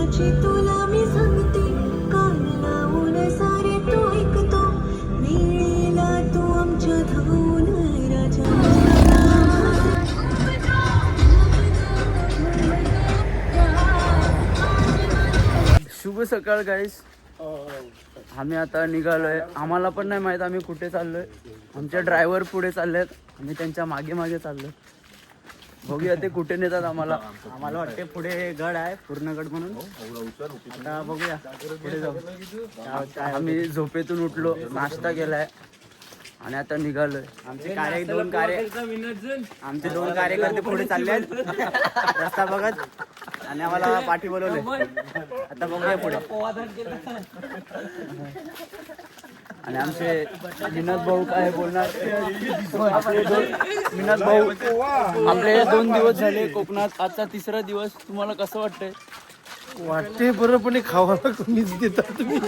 प्रेमाची तुला मी सांगते, कान लावून सारे तू ऐकतो, वेळेला तू आमच्या धावून राजा. शुभ सकाळ गाईस. आम्ही आता निघालोय. आम्हाला पण नाही माहित आम्ही कुठे चाललोय. आमचे ड्रायव्हर पुढे चाललेत, आम्ही त्यांच्या मागे मागे चाललोय. बघूया ते कुठे नेतात आम्हाला. आम्हाला वाटते पुढे गड आहे, पूर्ण गड म्हणून. आता बघूया पुढे जाऊ. आम्ही झोपेतून उठलो, नाश्ता केलाय आणि आता निघालोय. आमचे दोन कार्यकर्ते पुढे चालले आहेत रस्ता बघत, आणि आम्हाला पाठी बोलवले. आता बघूया पुढे. आणि आमचे विनोद भाऊ काय बोलणार. विनोद भाऊ, आपले 2 दिवस झाले कोकणात, आजचा 3रा दिवस. तुम्हाला कसं वाटतंय? वाटते बरोबर खावायला कमीच देतात तुम्ही.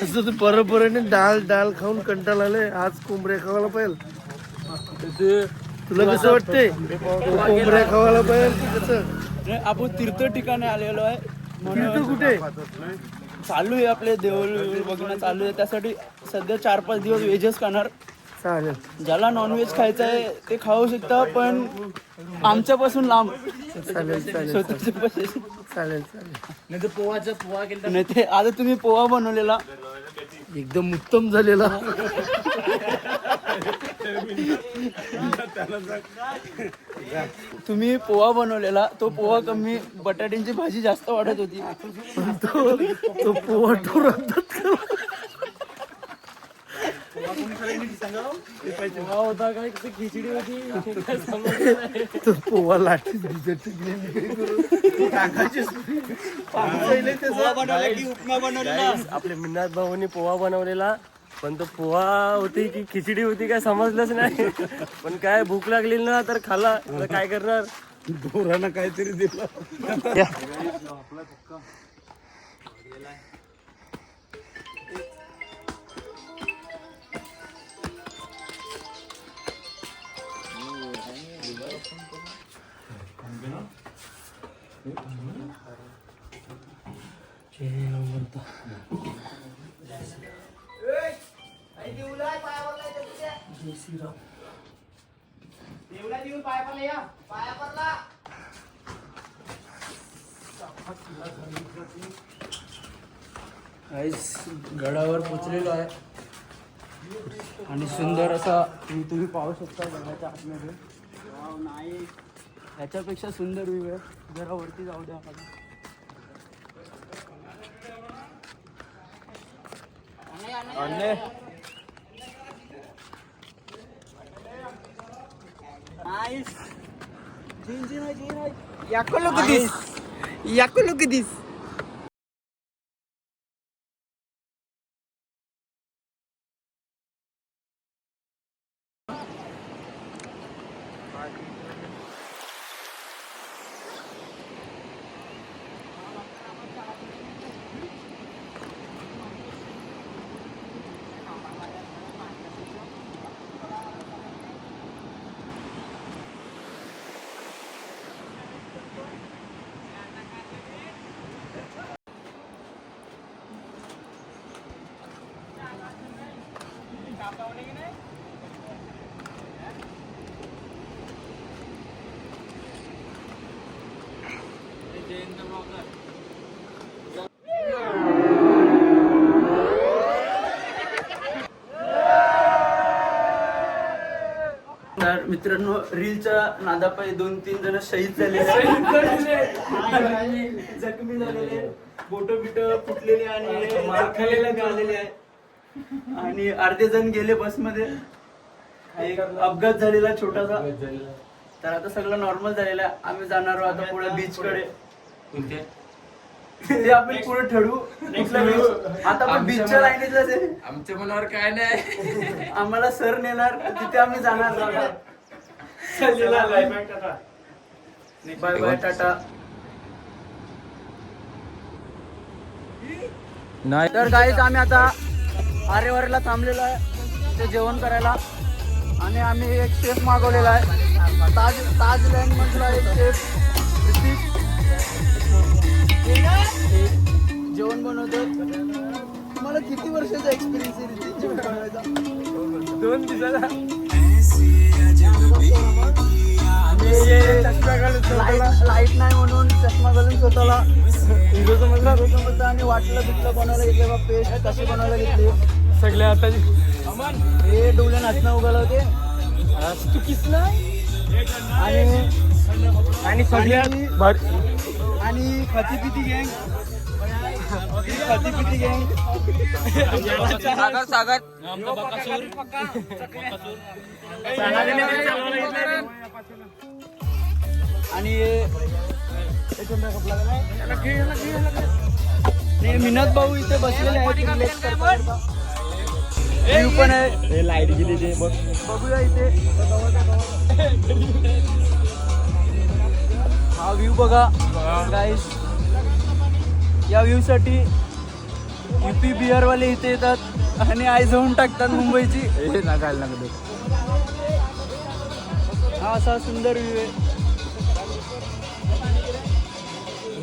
असं तर बरोबर डाल खाऊन कंटाळा आले. आज कोंबड्या खावायला पाहिजे. तुला कसं वाटतंय? कोंबड्या खावायला पाहिजे कसं? आपण तीर्थ ठिकाणी आलेलो आहे. तीर्थ कुठे चालू आहे आपले देऊळ बघणं चालू आहे. त्यासाठी सध्या 4-5 दिवस व्हेजच खाणार. चालेल. ज्याला नॉनव्हेज खायचं आहे ते खाऊ शकता, पण आमच्यापासून लांब. चालेल स्वतःचे पैसे. चालेल. नाही ते आता तुम्ही पोहा बनवलेला एकदम उत्तम झालेला. तुम्ही पोहा बनवलेला, तो पोहा कमी, बटाट्यांची भाजी जास्त वाटत होती. तो पोहा ठोरात होता काय, खिचडी होती. तो पोहा लाठी उपमा बनवलेला. आपल्या मिन्नाथ भाऊनी पोहा बनवलेला, पण तो पोहा होती की खिचडी होती काय समजलंच नाही. पण काय भूक लागली ना तर खाला. तर काय करणार, पोरांना काहीतरी दिलं. गडावर पोचलेलो आहे आणि सुंदर असा तुम्ही पाहू शकता गडाच्या आतमध्ये. नाही, ह्याच्यापेक्षा सुंदर व्ह्यू आहे. जरा वरती जाऊ द्या मला. Look at this. तर मित्रांनो, रीलच्या नादापायी 2-3 जण शहीद झालेले, जखमी झालेले, बोट फुटलेले आणि मार खालेले गाळलेले आहे. आणि अर्धे जण गेले बसमध्ये. एक अपघात झालेला छोटासा. तर आता सगळं नॉर्मल झालेलं आहे. आम्ही जाणार आहोत आता पुढे बीच कडे. ते आपण पुढे ठरवू. आता आपण बीचच्या लाईनीतच आहे. आमच्या मनावर काय नाही. आम्हाला सर नेणार, तिथे आम्ही जाणार. Bye bye, tata. नाही तर गाईज, आम्ही आता आरेवारीला थांबलेलो आहे ते जेवण करायला. आणि आम्ही एक शेफ मागवलेला आहे, ताज लँड मधला एक शेफ ऋतिक. पण दिसायला लाईट नाही म्हणून चष्मा घालून स्वतःला हिरो समजला आणि वाटलं बिटलं बनवायला घेतलं बा पेस्ट कशी बनवायला घेतली सगळे आता हे डोले नाचणं उगाला होते तू किसला आणि सगळ्यात भारी आणि खातीपिती गँग खातीपिती गँग सागर आणि मिनत भाऊ इथे बसलेले आहेत व्ह्यू पण आहे लाईट गेली ते बघ बघूया इथे हा व्ह्यू बघा गाईस या व्ह्यू साठी युपी बिहार वाले इथे येतात आणि आई जाऊन टाकतात मुंबईची हे नागायला लागले हा असा सुंदर व्ह्यू आहे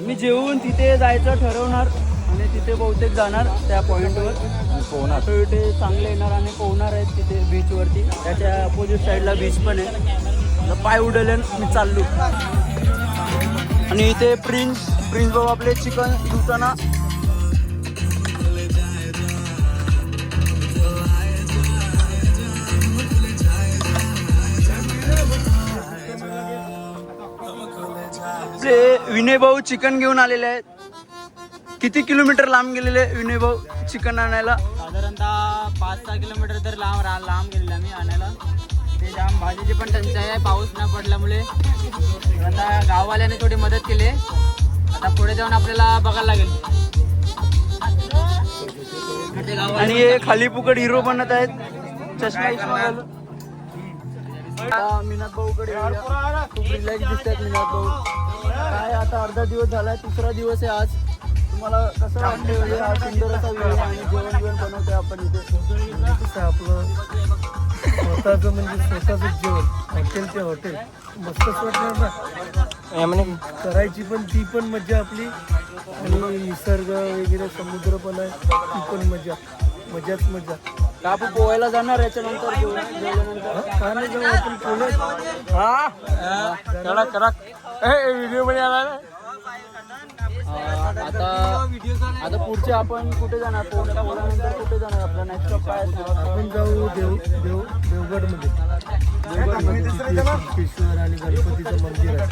मी जेवून तिथे जायचं ठरवणार आणि तिथे बहुतेक जाणार त्या पॉईंटवर पोहणार तर इथे चांगले येणार आणि पोहणार आहेत तिथे बीचवरती त्याच्या अपोजिट साईडला बीच पण आहे पाय उडले मी चाललो आणि इथे प्रिन्स भाऊ आपले चिकन धुताना विनय भाऊ चिकन घेऊन आलेले आहेत किती किलोमीटर लांब गेलेले विनय भाऊ चिकन आणायला साधारणतः 5-6 किलोमीटर तर लांब गेलेला मी आणायला ते जाम भाजीची पण टंचाई आहे पाऊस न पडल्यामुळे आता गाववाल्याने थोडी मदत केली आता पुढे जाऊन आपल्याला बघायला लागेल आणि हे खाली फुकट हिरो बनत आहेत चष्मा मीनाथ भाऊकडे खूप रिलॅक्स दिसतात मीनाथ भाऊ काय आता अर्धा दिवस झालाय तिसरा दिवस आहे आज तुम्हाला कसं वाटतं हा सुंदर असा वेळ आणि जेवण बनवतोय आपण इथे कसं आपलं स्वतःचं म्हणजे स्वतःचं जेवण हॉटेलचे हॉटेल मस्तच वाटणार ना करायची पण ती पण मजा आपली आणि निसर्ग वगैरे समुद्र पण आहे ती पण मजाच मजा कापू पोहायला जाणार याच्यानंतर जेवल्यानंतर का नाही जाऊ आपण पुण्यात व्हिडिओ मध्ये आला ना आता पुढचे आपण कुठे जाणार पोहल्यानंतर कुठे जाणार आपला नेक्स्ट स्टॉप काय आपण जाऊ देवगडमध्ये सिद्धेश्वर आणि गणपतीचं मंदिर आहे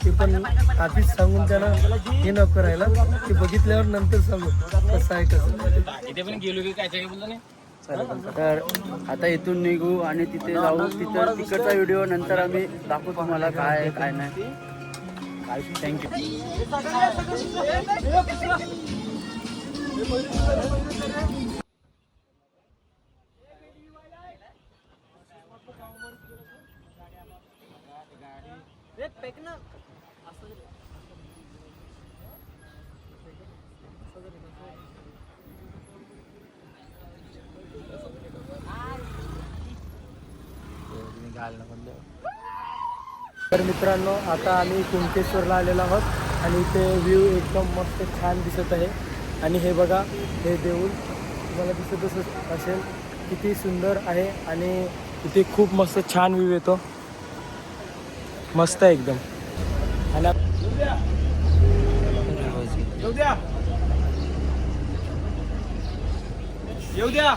ते पण आधीच सांगून त्यांना हे न करायला ते बघितल्यावर नंतर सांगू कसं आहे कसं इथे पण गेलो की काय बोलतो नाही तर आता इथून निघू आणि तिथे जाऊ तिथं तिकडचा व्हिडिओ नंतर आम्ही दाखवू तुम्हाला काय आहे काय नाही थँक्यू तर मित्रांनो आता आम्ही कुंकेश्वरला आलेलो आहोत आणि इथे व्ह्यू एकदम मस्त छान दिसत आहे आणि हे बघा हे देऊळ तुम्हाला दिसतच असेल किती सुंदर आहे आणि इथे खूप मस्त छान व्ह्यू येतो मस्त आहे एकदम आणि येऊ द्या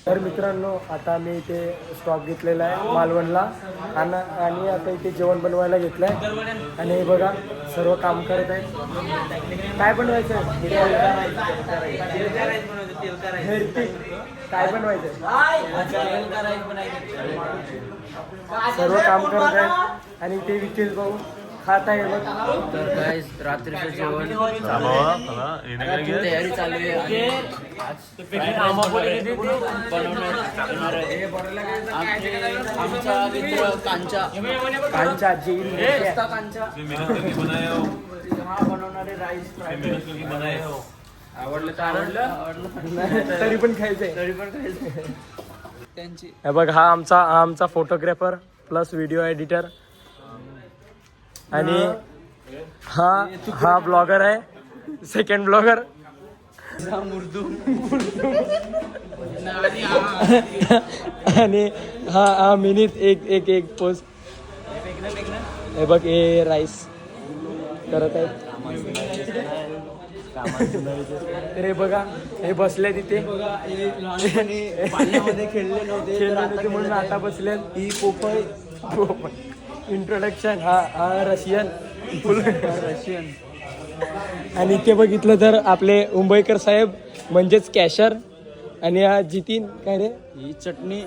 तर मित्रांनो आता आम्ही इथे स्टॉप घेतलेला आहे मालवणला आणि आता इथे जेवण बनवायला घेतलं आहे आणि हे बघा सर्व काम करत आहेत काय बनवायचं आहे काय बनवायचं सर्व काम करत आहेत आणि इथे विकेश भाऊ खात आहे बघ. तर काय रात्रीचं जेवण तयारी चालू आहे आणि आमचा मित्र कांचा जेईल कांचा हा बनवणारे राईस आवडलं तर आवडलं तरी पण खायचंय. तरी पण खायचं त्यांची. हे बघ हा आमचा फोटोग्राफर प्लस व्हिडिओ एडिटर आणि हा ब्लॉगर आहे सेकंड ब्लॉगर आणि हा मिनिट एक पोस्ट. हे बघ हे राईस करत आहेत. रे बघा हे बसले तिथे पाण्यामध्ये खेळले नव्हते म्हणून आता बसले. ही पोपय इंट्रोडक्शन हा रशियन रशियन. आणि इथे बघितलं तर आपले मुंबईकर साहेब म्हणजेच कॅशर आणि हा जितीन काय रे ही चटणी.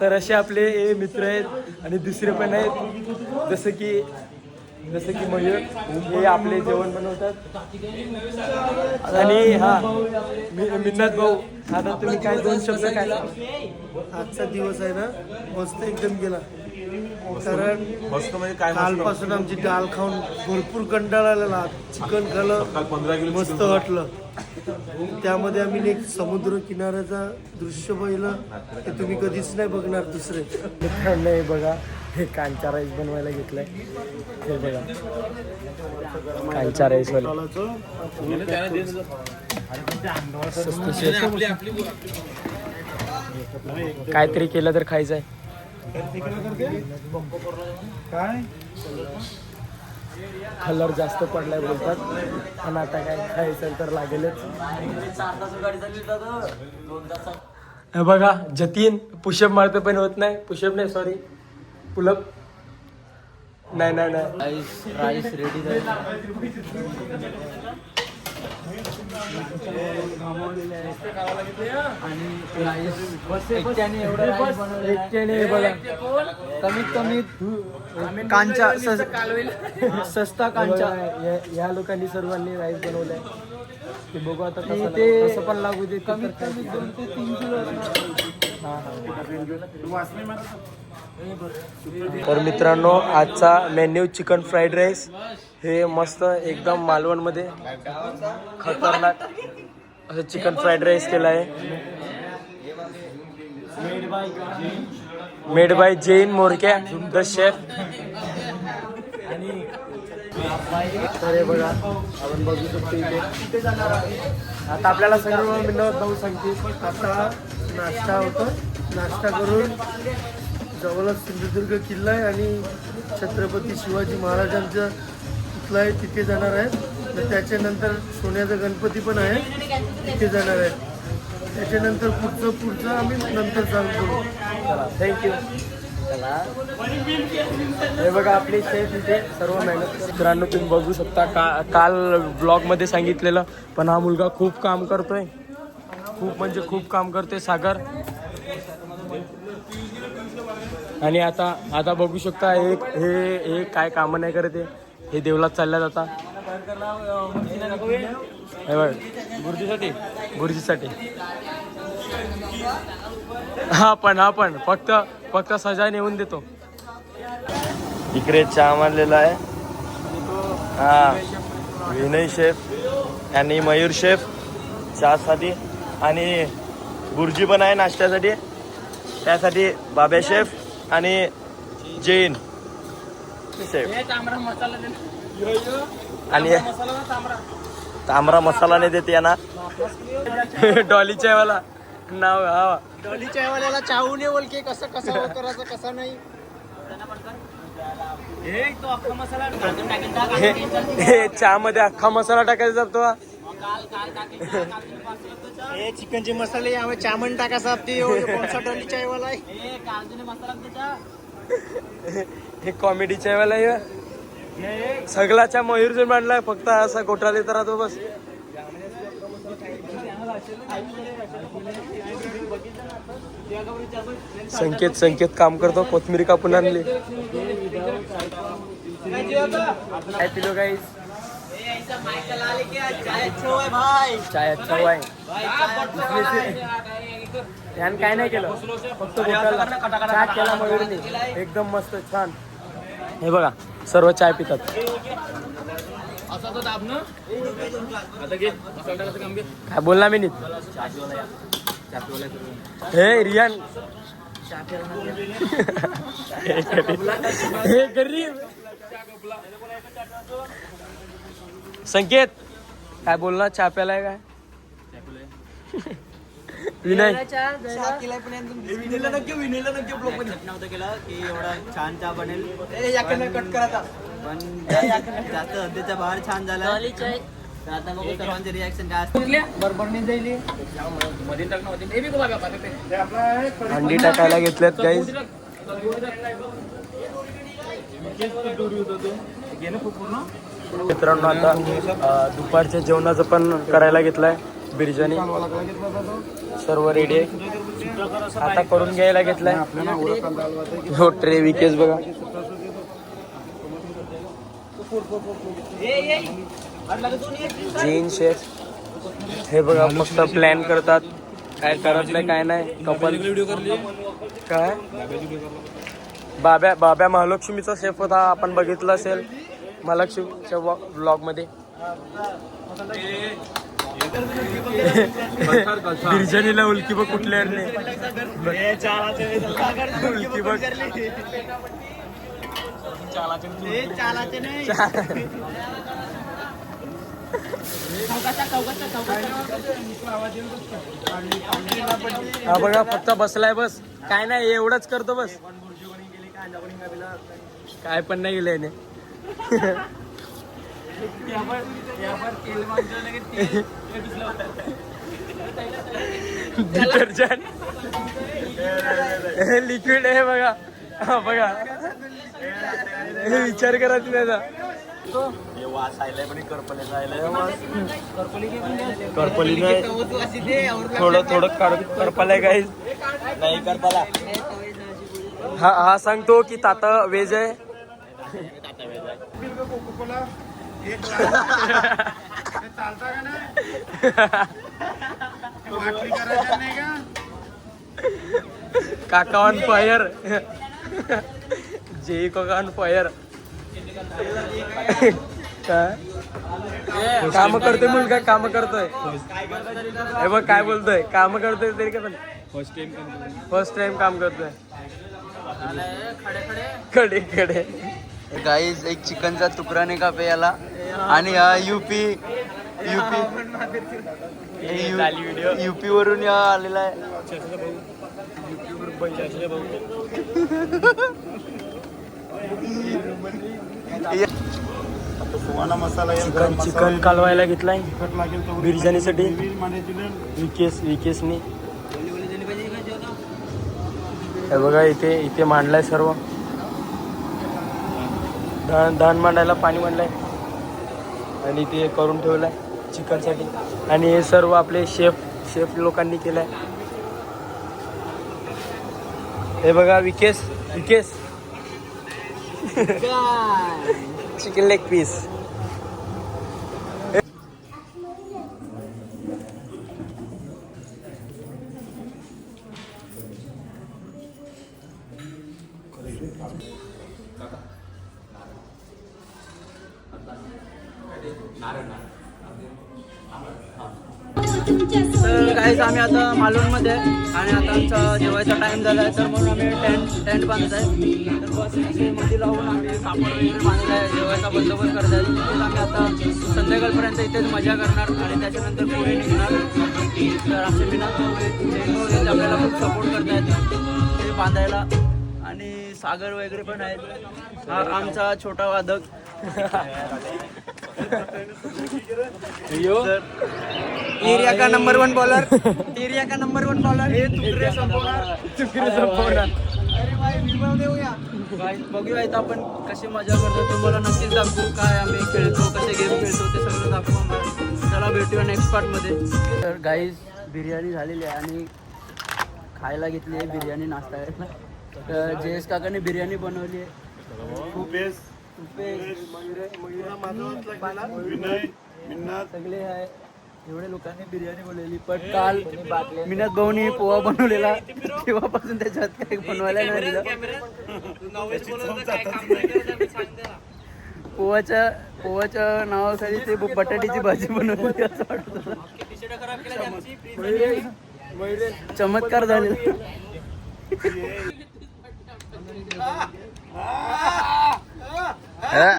तर असे आपले हे मित्र आहेत आणि दुसरे पण आहेत जसं की मयूर हे आपले जेवण बनवतात. आणि हा मिन्नत भाऊ. आता तुम्ही काय 2 शब्द काय. आजचा दिवस आहे ना मस्त एकदम गेला कारण मस्त म्हणजे काय कालपासून आमची डाळ खाऊन भरपूर कंटाळा आलेला. चिकन खाल्लं 15 किलो मस्त वाटलं. त्यामध्ये आम्ही एक समुद्र किनाऱ्याचा दृश्य पाहिलं ते तुम्ही कधीच नाही बघणार दुसरे. मित्रांनो हे बघा हे कांचा राईस बनवायला घेतलंय. हे बघा कांचा राईस वाला काहीतरी केलं तर खायचंय. काय कलर जास्त पडलाय बोलतात पण आता काय खायचं तर लागेलच. हे बघा जतीन पुशअप मारतो पण होत नाही. पुशअप नाही सॉरी पुलअप. नाही राईस रेडी झाला. आणि राईस एकट्याने एवढं राईस बनवलं एकट्याने बघा कमीत कमी कांचा सस्ता कांचा. या लोकांनी सर्वांनी राईस बनवलाय. ते बघू आता कसं पण लागू दे. कमीत कमी 2 ते 3 किलो. तर मित्रांनो आजचा मेन्यू चिकन फ्राईड राईस. हे मस्त एकदम मालवणमध्ये खतरनाक असं चिकन फ्राईड राईस केलं आहे. Made by Jain Morakya the chef. तर हे बघा आपण बघू शकतो इथे. आता आपल्याला सर्व मिळत भाऊ सांगतील. आता नाश्ता होतो. नाश्ता करून जवळच सिंधुदुर्ग किल्ला आहे आणि छत्रपती शिवाजी महाराजांचा पुतळा आहे तिथे जाणार आहे. तर त्याच्यानंतर सोन्याचा गणपती पण आहे तिथे जाणार आहे. त्याच्यानंतर पुढचं आम्ही नंतर चालू करू. चला थँक्यू. चला हे बघा आपले शेफ इथे सर्व मेहनत करतात. मित्रांनो तुम्ही बघू शकता काल ब्लॉगमध्ये सांगितलेलं पण हा मुलगा खूप काम करतोय. खूप म्हणजे खूप काम करतोय सागर. आणि आता बघू शकता हे काय कामं नाही करत आहे. हे देवलात चालल्यात आता. हे बघ बुर्जीसाठी हा पण फक्त सजा नेऊन देतो. इकडे चहा मारलेला आहे. हा विनय शेफ आणि मयूर शेफ चहासाठी आणि बुर्जी पण आहे नाश्त्यासाठी. त्यासाठी बाबा शेफ आणि जैन शेफ. आणि तांबरा मसाला नाही देते यांना. डॉली चायवाला नाव. हा डॉली चायवाल्याला चाहू नये बोल की कसं करायचं कसं नाही. हे चहा मध्ये अख्खा मसाला टाकायचा जातो. हे चिकनचे मसाले यावे चामन टाका साहेब. ते कोणसा डॉली चायवाला आहे. हे कॉमेडी चायवाला आहे. सगळाच्या मयूर जर मांडलाय फक्त असा घोटाळे तर राहतो बस. संकेत काम करतो, कोथमिरी कापून आणली. काय पिलो गाईस? चाय अच्छा हुआ है. ध्यान काय नाही केलं, फक्त बोटाला चहा केला मयूरने, एकदम मस्त छान. हे बघा सर्व चाय पितात. काय बोलला मी नीट? हे रियान हे गरीब संकेत काय बोलला? चहा प्यालाय काय? विनय नव्हतं केलं की एवढा छान चहा बनेल, पण जास्त हद्दीच्या बाहेर छान झाला. तर आता बघू सर्वांचे रिॲक्शन काय असतं. अंडी टाकायला घेतल्यात गाईज. मित्रांनो आता दुपारच्या जेवणाचं पण करायला घेतलंय. बिर्याणी सर्व रेडी आहे, आता करून घ्यायला घेतलाय. हो ट्रे विकेस बघा. जीन शेफ हे बघा फक्त प्लॅन करतात, काय करत नाही काय नाही. कपल काय बाब्या महालक्ष्मीचा शेफ होता, आपण बघितलं असेल महालक्ष्मीच्या ब्लॉग मध्ये. बिर्याणीला उलकी बघ कुठल्या उलकी बघ. हा बघा फक्त बसलाय, बस काय नाही एवढंच करतो बस, काय पण नाही गेलं. डिटर्जंट लिक्विड आहे बघा. हा बघा विचार करा तुम्ही. करपली नाही, थोडं करपलाय काही नाही करपाला. हा सांगतो की ताता वेज आहे. काका ऑन फायर, जे काका ऑन फायर. काम करतोय मुलगा, काम करतोय. हे बघ काय बोलतोय, काम करतोय तरी का पण फर्स्ट टाइम काम करतोय. खडे गाईज एक चिकनचा तुकडा नाही का पे याला. आणि हा युपी वरून या आलेला आहे. चिकन कालवायला घेतलाय बिर्याणीसाठी विकेसनी. हे बघा इथे मांडलाय सर्व. धान मांडायला पाणी मांडलंय आणि ते करून ठेवलंय चिकनसाठी. आणि हे सर्व आपले शेफ लोकांनी केलंय. हे बघा विकेस चिकन लेग पीस. तर गाईज आम्ही आता मालवणमध्ये आहे आणि आता आमचा जेवायचा टाइम झाला आहे, तर म्हणून आम्ही टेंट बांधत आहे. तर बस मध्ये लावून आम्ही कापड वगैरे बांधला आहे, जेवायचा बंदोबस्त करत आहे. तिथेच आम्ही आता संध्याकाळपर्यंत इथेच मजा करणार आणि त्याच्यानंतर पुढे निघणार. तर आमचे विनायक आपल्याला खूप सपोर्ट करत आहेत ते बांधायला. आणि सागर वगैरे पण आहेत. हा आमचा छोटा वादक. एरिया का नंबर 1 बॉलर हे तुकडे संपवणार. बघूया इथं आपण कशी मजा करतो, तुम्हाला नक्कीच दाखवू काय आम्ही खेळतो, कसे गेम खेळतो ते सगळं दाखवू. चला भेटूया नेक्स्ट पार्ट मध्ये. तर गाईज बिर्याणी झालेली आहे आणि खायला घेतली आहे बिर्याणी नाश्ता करायला. तर जयेश काकाने बिर्याणी बनवली आहे. सगळे आहे एवढ्या लोकांनी बिर्याणी बनवलेली. पण काल मिनात भाऊनी पोहा बनवलेला तेव्हापासून त्याच्यात काही बनवायला नाही दिलं. पोहाच्या नावाखाली ते बटाट्याची भाजी बनवली असं वाटतं. चमत्कार झालेला.